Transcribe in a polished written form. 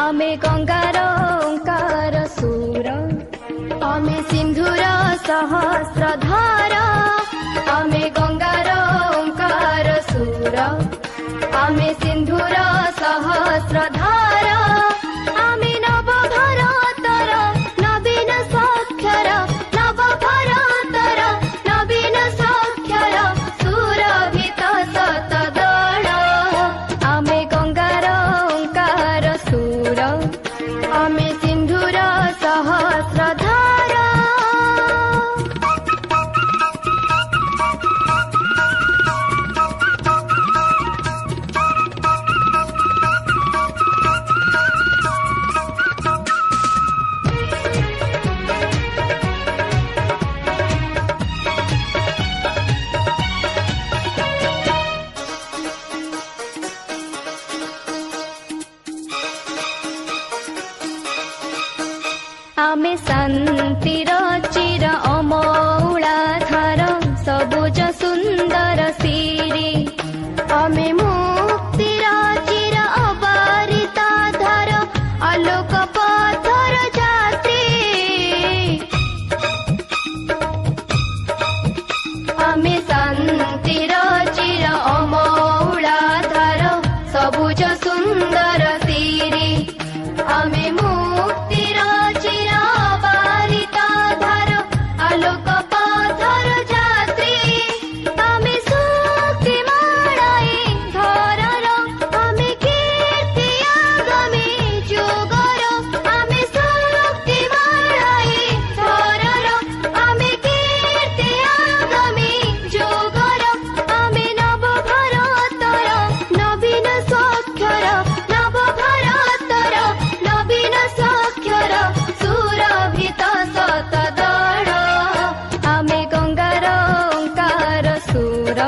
आमे गंगार ओंकार सुर आमे सिंधुर सहस्रधार आमे गंगार ओंकार सुर आमे सिंधुर सहस्रधार आमे नव भारतर नवीन साक्षर नव भारतर नवीन साक्षर सुरभित शतदल आमे गंगार ओंकार सुर आमे सिंधुर सहस्रधार। आमे शांतिर चिर अमौला धार सबुज सुंदर सिरी आमे मुक्तिर चिर अबारिता धार आलोक पथर यात्री आमे शांतिर चिर अमौला धार सबुज सुंदर सिरी आमे मुक्तिर चिर अबारिता धार आलोक पथर यात्री आमे शक्ति माळाई धरर आमे कीर्ति आगामी जुगर आमे शक्ति माळाई धरर आमे कीर्ति आगामी जुगर आमे नव भारतर नवीन साक्षर नव भारतर नवीन साक्षर सुरभित शतदल आमे गंगार ओंकार सुर